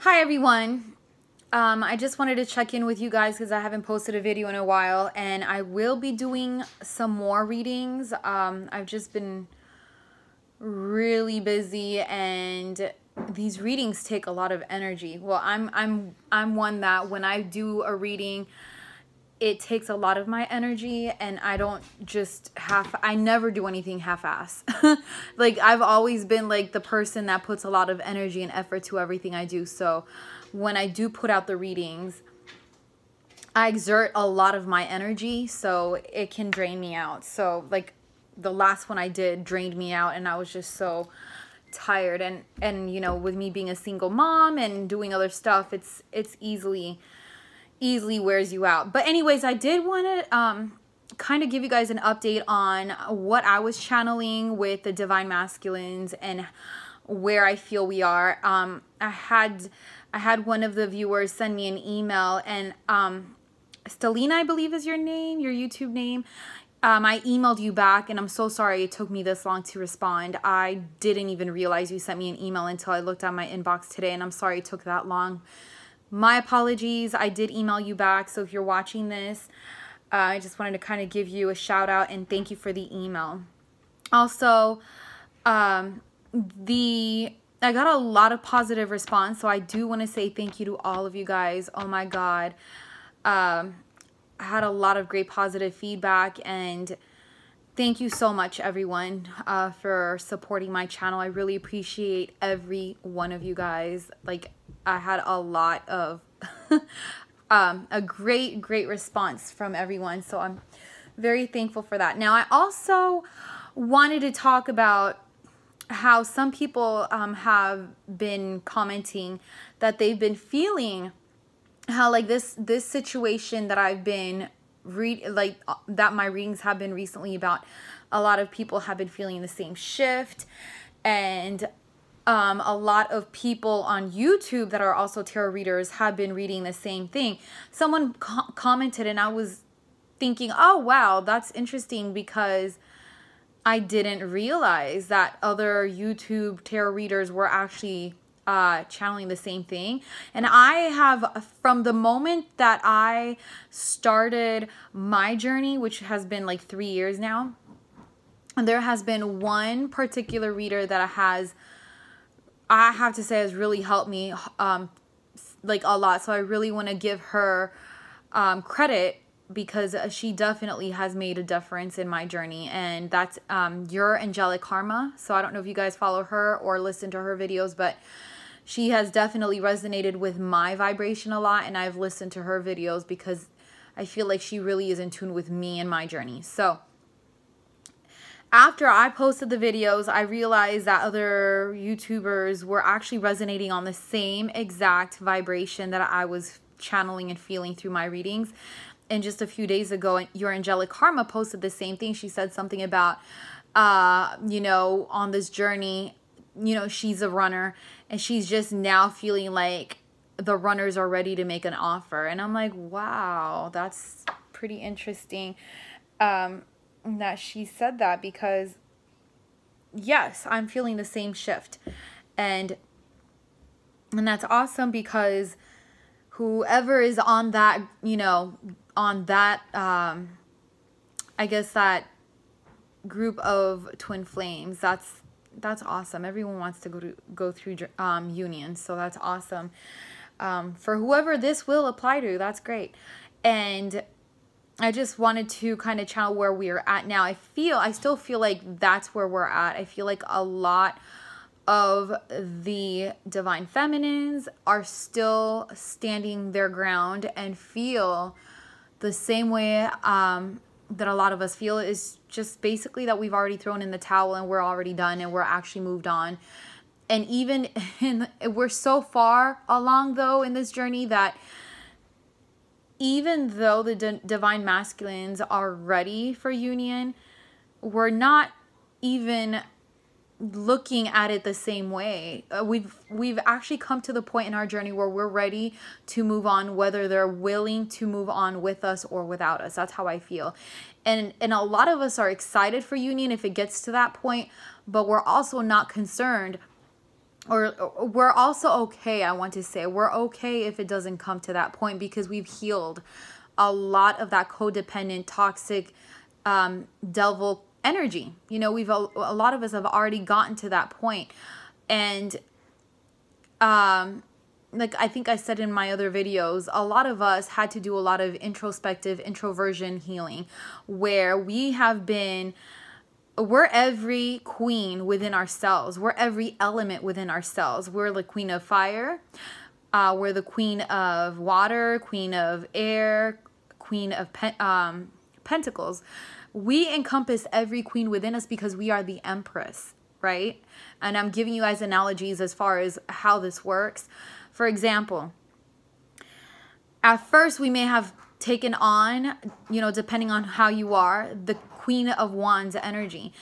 Hi everyone. I just wanted to check in with you guys because I haven't posted a video in a while, and I will be doing some more readings. I've just been really busy, and these readings take a lot of energy. Well, I'm one that when I do a reading, it takes a lot of my energy, and I never do anything half-ass. Like, I've always been like the person that puts a lot of energy and effort to everything I do. So when I do put out the readings, I exert a lot of my energy, so it can drain me out. So like the last one I did drained me out, and I was just so tired. And you know, with me being a single mom and doing other stuff, it's easily wears you out. But anyways, I did want to kind of give you guys an update on what I was channeling with the Divine Masculines and where I feel we are. I had one of the viewers send me an email, and Stelina, I believe is your name, your YouTube name. I emailed you back, and I'm so sorry it took me this long to respond. I didn't even realize you sent me an email until I looked at my inbox today, and I'm sorry it took that long. My apologies. I did email you back, so if you're watching this, I just wanted to kind of give you a shout out and thank you for the email. Also, I got a lot of positive response, so I do want to say thank you to all of you guys. Oh my God. I had a lot of great positive feedback, and thank you so much, everyone, for supporting my channel. I really appreciate every one of you guys. Like, I had a lot of a great response from everyone, so I'm very thankful for that. Now, I also wanted to talk about how some people have been commenting that they've been feeling how like this situation that I've been that my readings have been recently about. A lot of people have been feeling the same shift, and a lot of people on YouTube that are also tarot readers have been reading the same thing. Someone commented, and I was thinking, oh wow, that's interesting, because I didn't realize that other YouTube tarot readers were actually channeling the same thing. And I have, from the moment that I started my journey, which has been like 3 years now, there has been one particular reader that I have to say has really helped me like a lot. So I really want to give her credit, because she definitely has made a difference in my journey, and that's Your Angelic Karma. So I don't know if you guys follow her or listen to her videos, but she has definitely resonated with my vibration a lot, and I've listened to her videos because I feel like she really is in tune with me and my journey. So after I posted the videos, I realized that other YouTubers were actually resonating on the same exact vibration that I was channeling and feeling through my readings. And just a few days ago, Your Angelic Karma posted the same thing. She said something about, you know, on this journey, you know, she's a runner, and she's just now feeling like the runners are ready to make an offer. And I'm like, wow, that's pretty interesting that she said that, because yes, I'm feeling the same shift. And that's awesome, because whoever is on that, you know, on that, I guess that group of twin flames, that's awesome. Everyone wants to go through union, so that's awesome. For whoever this will apply to, that's great. And I just wanted to kind of channel where we're at now. I still feel like that's where we're at. I feel like a lot of the divine feminines are still standing their ground and feel the same way that a lot of us feel, is just basically that we've already thrown in the towel and we're already done and we're actually moved on. And even we're so far along though in this journey that even though the divine masculines are ready for union, we're not even looking at it the same way. We've actually come to the point in our journey where we're ready to move on, whether they're willing to move on with us or without us. That's how I feel. And a lot of us are excited for union if it gets to that point, but we're also not concerned or we're also okay. I want to say we're okay if it doesn't come to that point, because we've healed a lot of that codependent, toxic, devil energy. You know, a lot of us have already gotten to that point. And like I think I said in my other videos, a lot of us had to do a lot of introspective introversion healing, where we're every queen within ourselves. We're every element within ourselves. We're the queen of fire. We're the queen of water, queen of air, queen of pentacles. We encompass every queen within us because we are the empress, right? And I'm giving you guys analogies as far as how this works. For example, at first we may have taken on, you know, depending on how you are, the Queen of Wands energy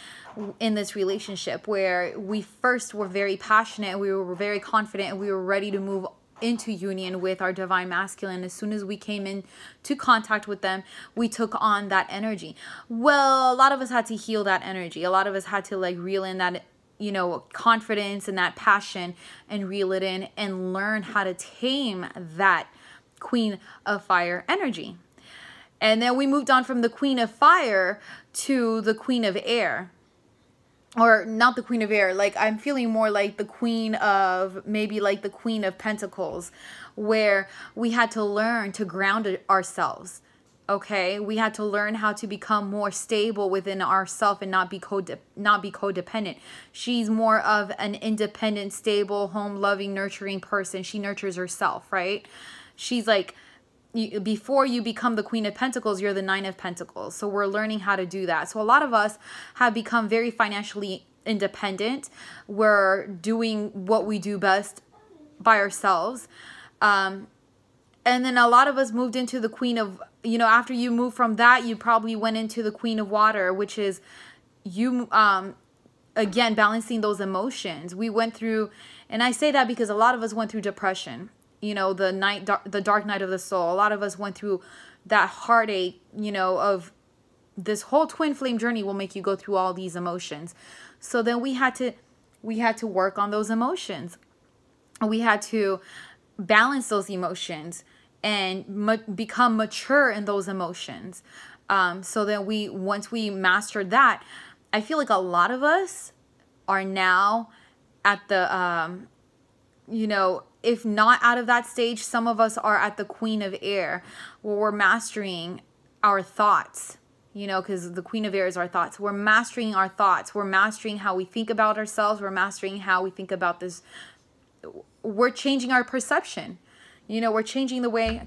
in this relationship, where we first were very passionate, we were very confident, and we were ready to move into union with our divine masculine. As soon as we came into contact with them, we took on that energy. Well, a lot of us had to heal that energy. A lot of us had to like reel in that, you know, confidence and that passion, and reel it in and learn how to tame that Queen of Fire energy. And then we moved on from the Queen of Fire to the Queen of Air. Or not the Queen of Air, like I'm feeling more like the Queen of, maybe like the Queen of Pentacles, where we had to learn to ground ourselves. Okay, we had to learn how to become more stable within ourselves and not be codependent. She's more of an independent, stable, home-loving, nurturing person. She nurtures herself, right? She's like, before you become the Queen of Pentacles, you're the Nine of Pentacles. So we're learning how to do that. So a lot of us have become very financially independent. We're doing what we do best by ourselves. And then a lot of us moved into the Queen of, you know, after you move from that, you probably went into the Queen of Water, which is you, again, balancing those emotions. We went through, and I say that because a lot of us went through depression. You know, the dark night of the soul. A lot of us went through that heartache, you know, of this whole twin flame journey will make you go through all these emotions. So then we had to work on those emotions. We had to balance those emotions and become mature in those emotions. So then once we mastered that, I feel like a lot of us are now at the, you know, if not out of that stage, some of us are at the Queen of Air, where we're mastering our thoughts, you know, because the Queen of Air is our thoughts. We're mastering our thoughts. We're mastering how we think about ourselves. We're mastering how we think about this. We're changing our perception. You know, we're changing the way,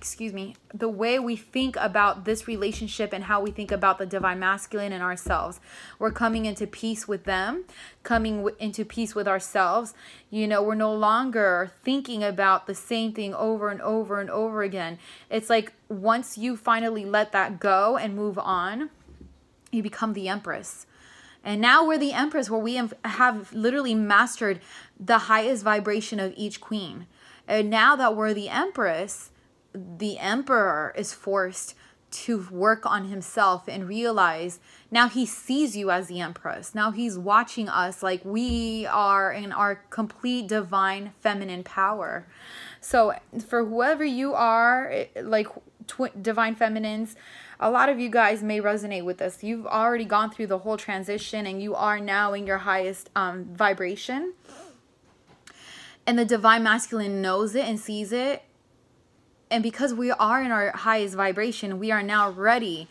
the way we think about this relationship and how we think about the divine masculine and ourselves. We're coming into peace with them, coming into peace with ourselves. You know, we're no longer thinking about the same thing over and over and over again. It's like once you finally let that go and move on, you become the Empress. And now we're the Empress, where we have literally mastered the highest vibration of each queen. And now that we're the Empress, the Emperor is forced to work on himself and realize now he sees you as the Empress. Now he's watching us like we are in our complete divine feminine power. So for whoever you are, like divine feminines, a lot of you guys may resonate with this. You've already gone through the whole transition and you are now in your highest vibration. And the divine masculine knows it and sees it. And because we are in our highest vibration, we are now ready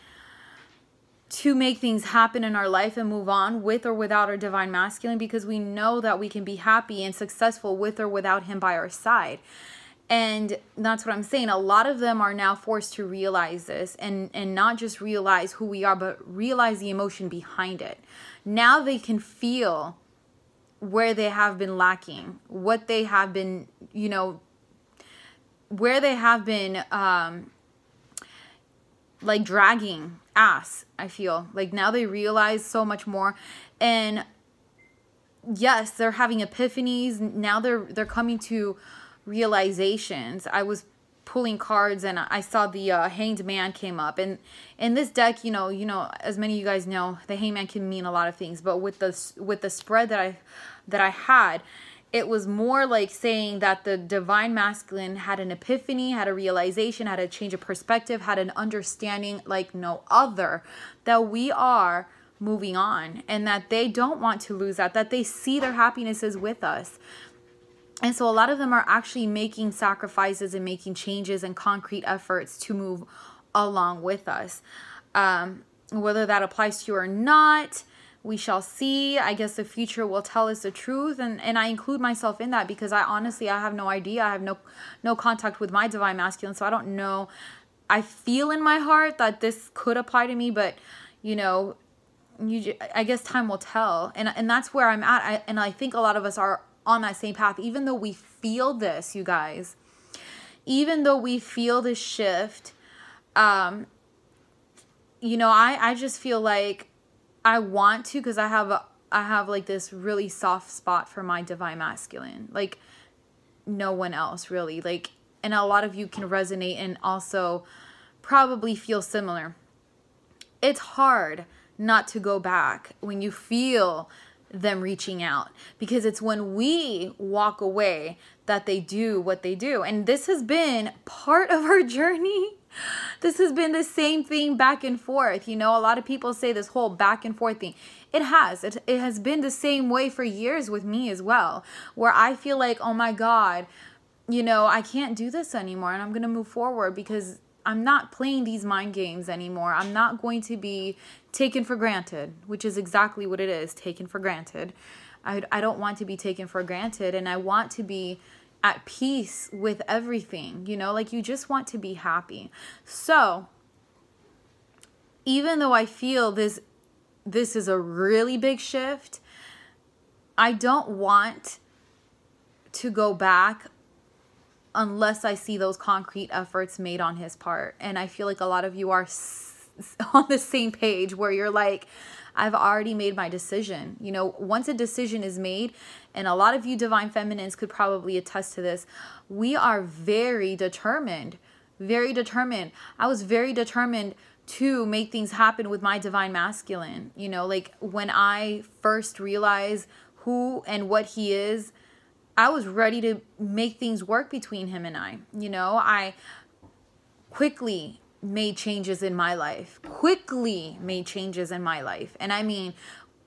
to make things happen in our life and move on with or without our divine masculine, because we know that we can be happy and successful with or without him by our side. And that's what I'm saying. A lot of them are now forced to realize this, and not just realize who we are, but realize the emotion behind it. Now they can feel where they have been lacking, what they have been, you know, where they have been like dragging ass. I feel like now they realize so much more. And yes, they're having epiphanies. Now they're coming to realizations. I was pulling cards and I saw the Hanged Man came up, and in this deck, you know, as many of you guys know, the Hanged Man can mean a lot of things. But with the spread that I had, it was more like saying that the divine masculine had an epiphany, had a realization, had a change of perspective, had an understanding like no other, that we are moving on and that they don't want to lose that they see their happiness is with us. And so a lot of them are actually making sacrifices and making changes and concrete efforts to move along with us. Whether that applies to you or not, we shall see. I guess the future will tell us the truth. And I include myself in that because I have no idea. I have no contact with my divine masculine. So I don't know. I feel in my heart that this could apply to me, but you know, I guess time will tell. And that's where I'm at. And I think a lot of us are on that same path, even though we feel this, you guys, even though we feel this shift, you know, I just feel like I want to, because I have like this really soft spot for my divine masculine, like no one else really, like, and a lot of you can resonate and also probably feel similar. It's hard not to go back when you feel them reaching out, because it's when we walk away that they do what they do. And this has been part of our journey. This has been the same thing back and forth. You know, a lot of people say this whole back and forth thing. It has been the same way for years with me as well, where I feel like, oh my God, you know, I can't do this anymore and I'm going to move forward because I'm not playing these mind games anymore. I'm not going to be taken for granted, which is exactly what it is, taken for granted. I don't want to be taken for granted, and I want to be at peace with everything, you know, like you just want to be happy. So even though I feel this is a really big shift, I don't want to go back unless I see those concrete efforts made on his part. And I feel like a lot of you are on the same page where you're like, I've already made my decision. You know, once a decision is made, and a lot of you divine feminines could probably attest to this, we are very determined, very determined. I was very determined to make things happen with my divine masculine. You know, like when I first realized who and what he is, I was ready to make things work between him and I. You know, I quickly made changes in my life. And I mean,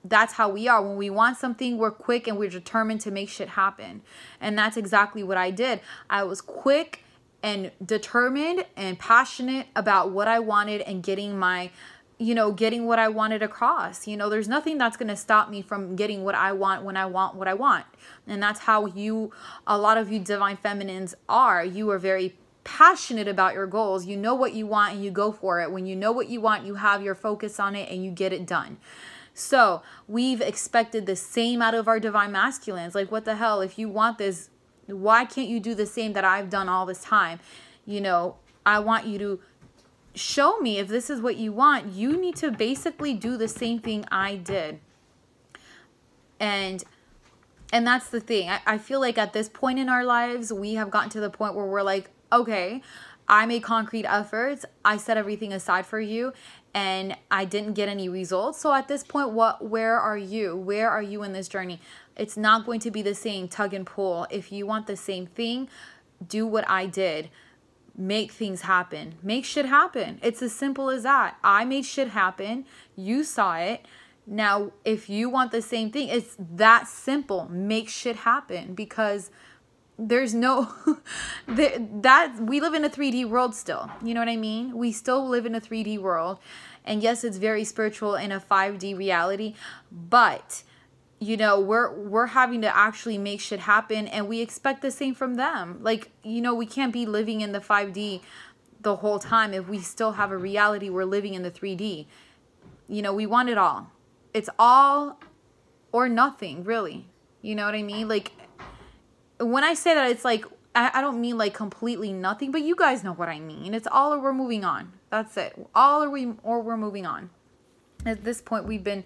that's how we are. When we want something, we're quick and we're determined to make shit happen. And that's exactly what I did. I was quick and determined and passionate about what I wanted and getting what I wanted across. You know, there's nothing that's going to stop me from getting what I want when I want what I want. And that's how a lot of you divine feminines are. You are very passionate about your goals. You know what you want and you go for it. When you know what you want, you have your focus on it and you get it done. So we've expected the same out of our divine masculines. Like, what the hell? If you want this, why can't you do the same that I've done all this time? You know, I want you to show me if this is what you want. You need to basically do the same thing I did. And that's the thing. I feel like at this point in our lives, we have gotten to the point where we're like, okay, I made concrete efforts. I set everything aside for you and I didn't get any results. So at this point, where are you? Where are you in this journey? It's not going to be the same tug and pull. If you want the same thing, do what I did. Make things happen. Make shit happen. It's as simple as that. I made shit happen. You saw it. Now, if you want the same thing, it's that simple. Make shit happen, because there's no that we live in a 3D world still. You know what I mean? We still live in a 3D world. And yes, it's very spiritual in a 5D reality, but you know, we're having to actually make shit happen, and we expect the same from them. Like, you know, we can't be living in the 5D the whole time if we still have a reality we're living in the 3D. You know, we want it all. It's all or nothing, really. You know what I mean? Like, when I say that, it's like, I don't mean like completely nothing, but you guys know what I mean. It's all or we're moving on. That's it. All or we're moving on. At this point, we've been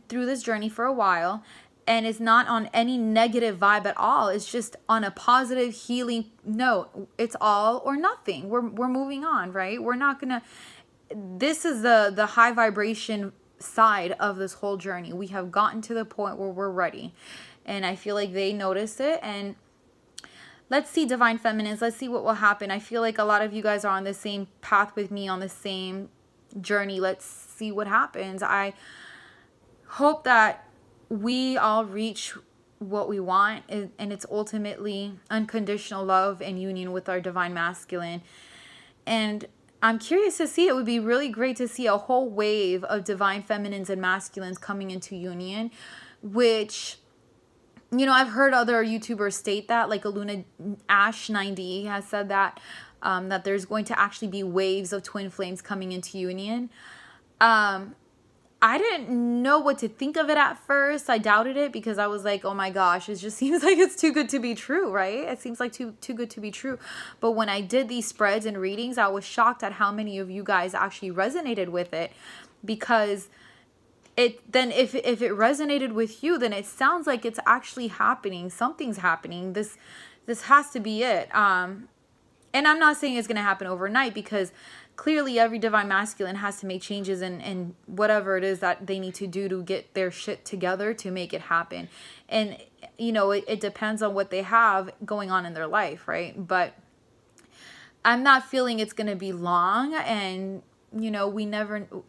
through this journey for a while, and it's not on any negative vibe at all. It's just on a positive healing note. It's all or nothing. We're moving on, right? We're not gonna, this is the high vibration side of this whole journey. We have gotten to the point where we're ready. and I feel like they notice it. And let's see, Divine Feminines, let's see what will happen. I feel like a lot of you guys are on the same path with me, on the same journey. Let's see what happens. I hope that we all reach what we want, and it's ultimately unconditional love and union with our Divine Masculine. And I'm curious to see, it would be really great to see a whole wave of Divine Feminines and Masculines coming into union, which, you know, I've heard other YouTubers state that, like Aluna Ash 90 has said that, that there's going to actually be waves of twin flames coming into union. I didn't know what to think of it at first. I doubted it because I was like, oh my gosh, it just seems like it's too good to be true, right? It seems like too good to be true. But when I did these spreads and readings, I was shocked at how many of you guys actually resonated with it, because if it resonated with you, then it sounds like it's actually happening. Something's happening. This has to be it. And I'm not saying it's going to happen overnight, because clearly every Divine Masculine has to make changes in whatever it is that they need to do to get their shit together to make it happen. And, you know, it depends on what they have going on in their life, right? But I'm not feeling it's going to be long. And, you know,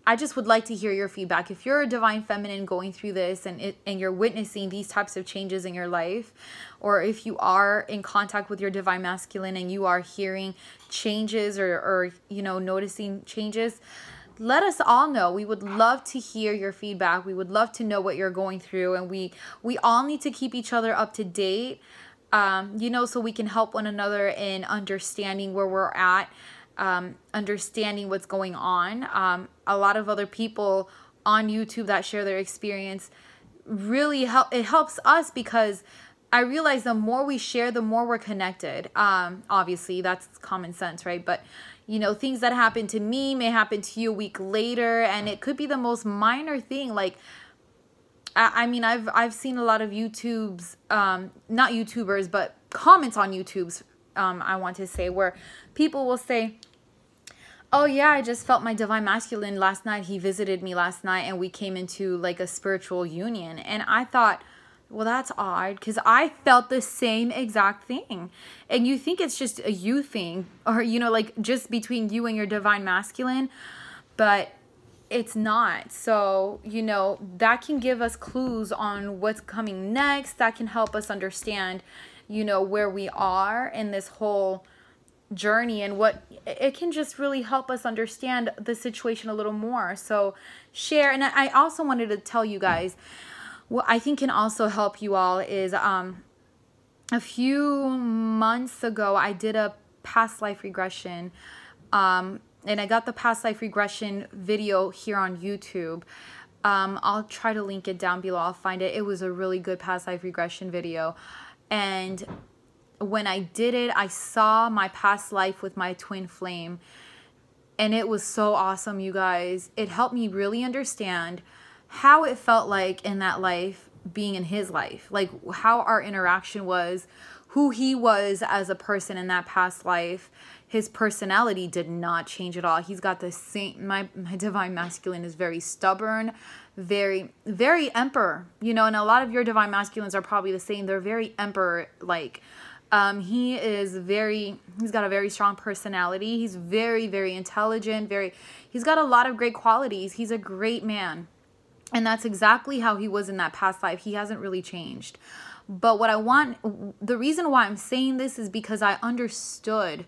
I just would like to hear your feedback. If you're a Divine Feminine going through this and you're witnessing these types of changes in your life, or if you are in contact with your Divine Masculine and you are hearing changes or you know, noticing changes, let us all know. We would love to hear your feedback. We would love to know what you're going through, and we all need to keep each other up to date, you know, so we can help one another in understanding where we're at, understanding what's going on. A lot of other people on YouTube that share their experience really helps us, because I realize the more we share, the more we're connected. Obviously, that's common sense, right? But, you know, things that happen to me may happen to you a week later, and it could be the most minor thing. Like, I mean, I've seen a lot of YouTube's, not YouTubers, but comments on YouTube's, I want to say, where people will say, oh yeah, I just felt my Divine Masculine last night. He visited me last night and we came into like a spiritual union. And I thought, well, that's odd, because I felt the same exact thing. And you think it's just a you thing, or, you know, like just between you and your Divine Masculine, but it's not. So, you know, that can give us clues on what's coming next. That can help us understand, you know, where we are in this whole journey, and what it can just really help us understand the situation a little more. So share. And I also wanted to tell you guys, what I think can also help you all is a few months ago I did a past life regression, and I got the past life regression video here on YouTube. I'll try to link it down below. I'll find it. It was a really good past life regression video. And when I did it, I saw my past life with my twin flame, and it was so awesome, you guys. It helped me really understand how it felt like in that life being in his life, like how our interaction was, who he was as a person in that past life. His personality did not change at all. He's got the same, my Divine Masculine is very stubborn, very Emperor, you know, and a lot of your Divine Masculines are probably the same. They're very Emperor-like. He's got a very strong personality. He's very intelligent, he's got a lot of great qualities. He's a great man. And that's exactly how he was in that past life. He hasn't really changed. But the reason why I'm saying this is because I understood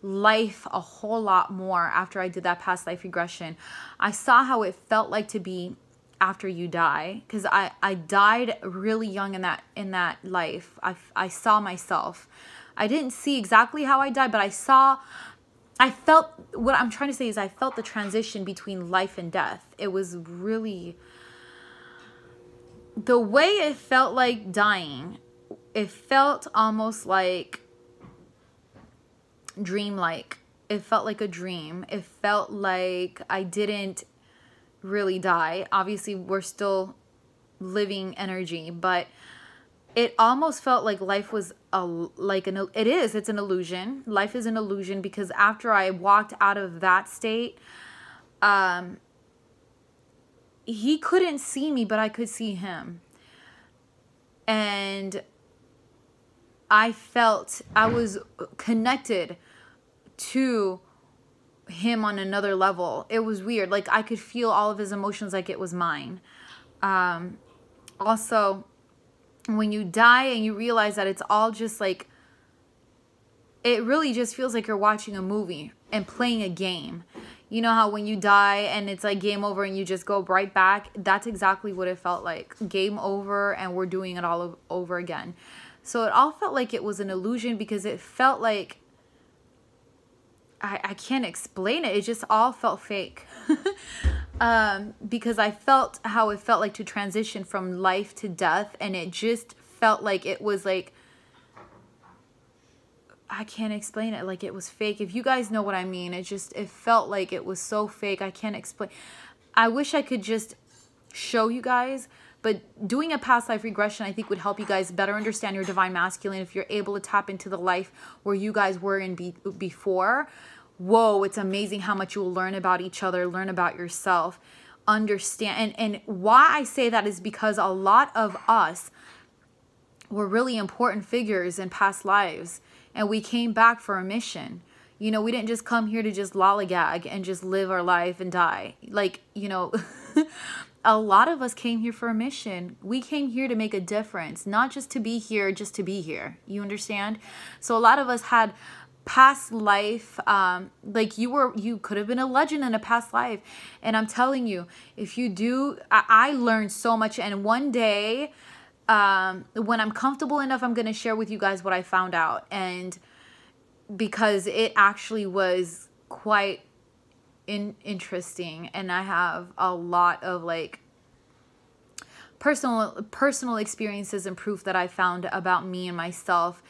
life a whole lot more after I did that past life regression. I saw how it felt like to be after you die, because I died really young in that life. I saw myself. I didn't see exactly how I died, but I felt, what I'm trying to say is I felt the transition between life and death. It was really, the way it felt like dying, it felt almost like dreamlike. It felt like a dream. It felt like I didn't really die. Obviously, we're still living energy, but it almost felt like life was it's an illusion. Life is an illusion, because after I walked out of that state, he couldn't see me, but I could see him. and I felt I was connected to him on another level. It was weird. Like, I could feel all of his emotions like it was mine. Also, when you die and you realize that it's all just like, it really just feels like you're watching a movie and playing a game. You know how when you die and it's like game over and you just go right back? That's exactly what it felt like. Game over, and we're doing it all over again. So it all felt like it was an illusion, because it felt like, I can't explain it. It just all felt fake. Because I felt how it felt like to transition from life to death, and it just felt like it was like, I can't explain it. Like, it was fake. If you guys know what I mean, it felt like it was so fake. I can't explain. I wish I could just show you guys, but doing a past life regression, I think, would help you guys better understand your divine masculine. If you're able to tap into the life where you guys were in before, whoa, it's amazing how much you will learn about each other, learn about yourself, understand. And why I say that is because a lot of us were really important figures in past lives, and we came back for a mission. You know, we didn't just come here to just lollygag and just live our life and die. Like, you know, a lot of us came here for a mission. We came here to make a difference, not just to be here, just to be here. You understand? So a lot of us had past life, like you could have been a legend in a past life. And I'm telling you, if you do, I learned so much. And one day, when I'm comfortable enough, I'm going to share with you guys what I found out. And because it actually was quite interesting, and I have a lot of like personal experiences and proof that I found about me and myself,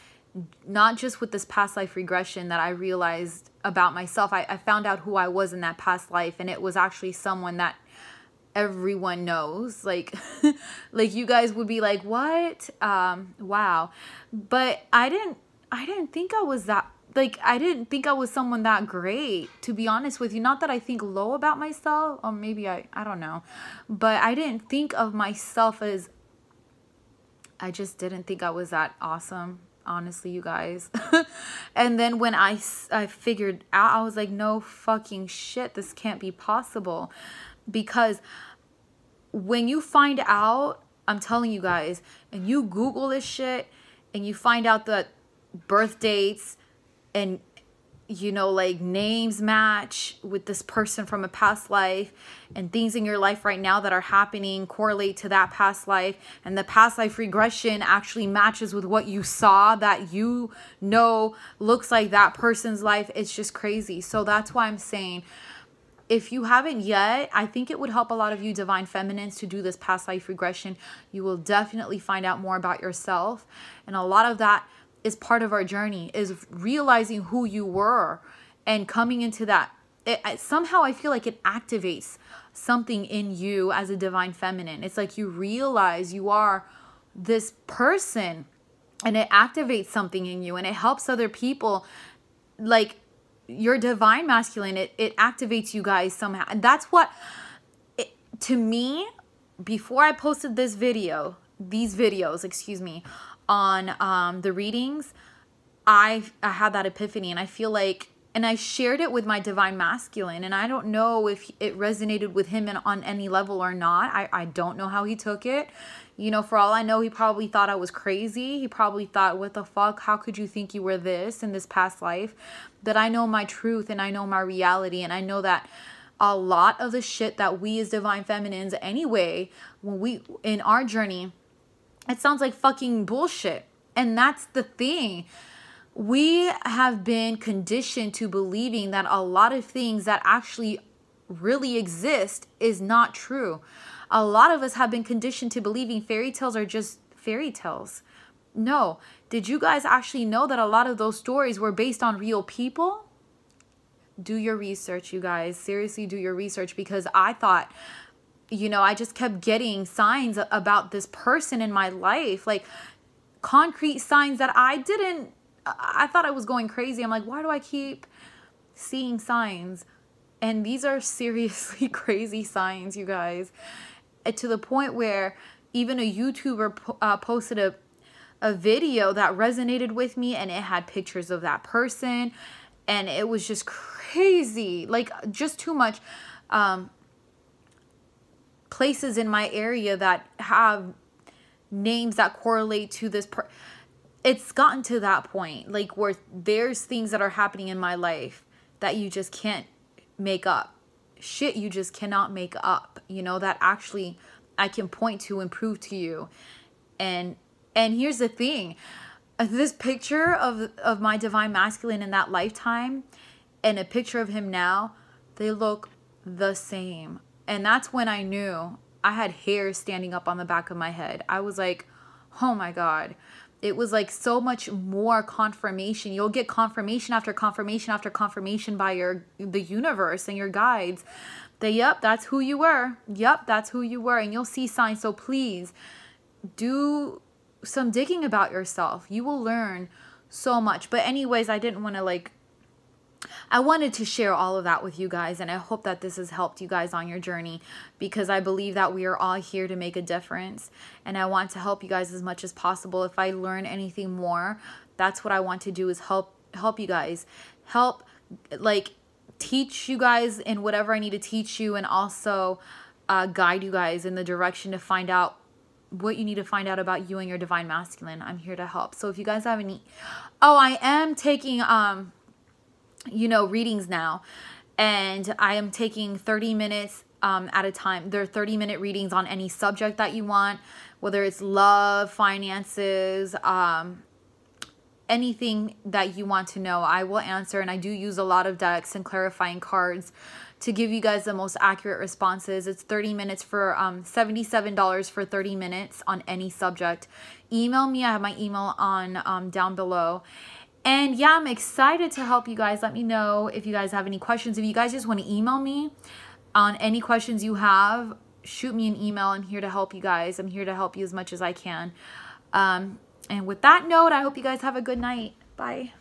not just with this past life regression that I realized about myself. I found out who I was in that past life, and it was actually someone that everyone knows. Like like you guys would be like, what? Wow. But I didn't think I was that, like, I didn't think I was someone that great, to be honest with you. Not that I think low about myself, or maybe I don't know, but I didn't think of myself as, I just didn't think I was that awesome, honestly, you guys. And then when I figured out, I was like, no fucking shit, this can't be possible. Because when you find out, I'm telling you guys, and you Google this shit, and you find out that birth dates and, you know, like names match with this person from a past life, and things in your life right now that are happening correlate to that past life, and the past life regression actually matches with what you saw that you know looks like that person's life. It's just crazy. So that's why I'm saying, if you haven't yet, I think it would help a lot of you divine feminines to do this past life regression. You will definitely find out more about yourself. And a lot of that is part of our journey, is realizing who you were and coming into that. Somehow I feel like it activates something in you as a divine feminine. It's like you realize you are this person, and it activates something in you, and it helps other people. Like, your divine masculine, it activates you guys somehow. And that's what, to me, before I posted these videos, excuse me, on the readings, I had that epiphany, and I feel like, and I shared it with my divine masculine, and I don't know if it resonated with him on any level or not. I don't know how he took it. You know, for all I know, he probably thought I was crazy. He probably thought, what the fuck? How could you think you were this in this past life? But I know my truth, and I know my reality, and I know that a lot of the shit that we as divine feminines anyway, when we, in our journey, it sounds like fucking bullshit. And that's the thing. We have been conditioned to believing that a lot of things that actually really exist is not true. A lot of us have been conditioned to believing fairy tales are just fairy tales. No. Did you guys actually know that a lot of those stories were based on real people? Do your research, you guys. Seriously, do your research, because I thought, you know, I just kept getting signs about this person in my life, like concrete signs that I thought I was going crazy. I'm like, why do I keep seeing signs? And these are seriously crazy signs, you guys. To the point where even a YouTuber posted a video that resonated with me, and it had pictures of that person, and it was just crazy, like just too much. Places in my area that have names that correlate to this it's gotten to that point, like where there's things that are happening in my life that you just can't make up. Shit you just cannot make up, you know, that actually I can point to and prove to you. And here's the thing, this picture of my divine masculine in that lifetime and a picture of him now, they look the same. And that's when I knew. I had hair standing up on the back of my head. I was like, oh my God. It was like so much more confirmation. You'll get confirmation after confirmation after confirmation by the universe and your guides. Yep, that's who you were. Yep, that's who you were. And you'll see signs. So please do some digging about yourself. You will learn so much. But anyways, I didn't want to I wanted to share all of that with you guys, and I hope that this has helped you guys on your journey, because I believe that we are all here to make a difference, and I want to help you guys as much as possible. If I learn anything more, that's what I want to do, is help you guys, teach you guys in whatever I need to teach you, and also guide you guys in the direction to find out what you need to find out about you and your divine masculine. I'm here to help. So if you guys have any, I am taking readings now, and I am taking 30 minutes at a time. They're 30-minute readings on any subject that you want, whether it's love, finances, anything that you want to know, I will answer. And I do use a lot of decks and clarifying cards to give you guys the most accurate responses. It's 30 minutes for $77 for 30 minutes on any subject. Email me. I have my email on down below. And yeah, I'm excited to help you guys. Let me know if you guys have any questions. If you guys just want to email me on any questions you have, shoot me an email. I'm here to help you guys. I'm here to help you as much as I can. And with that note, I hope you guys have a good night. Bye.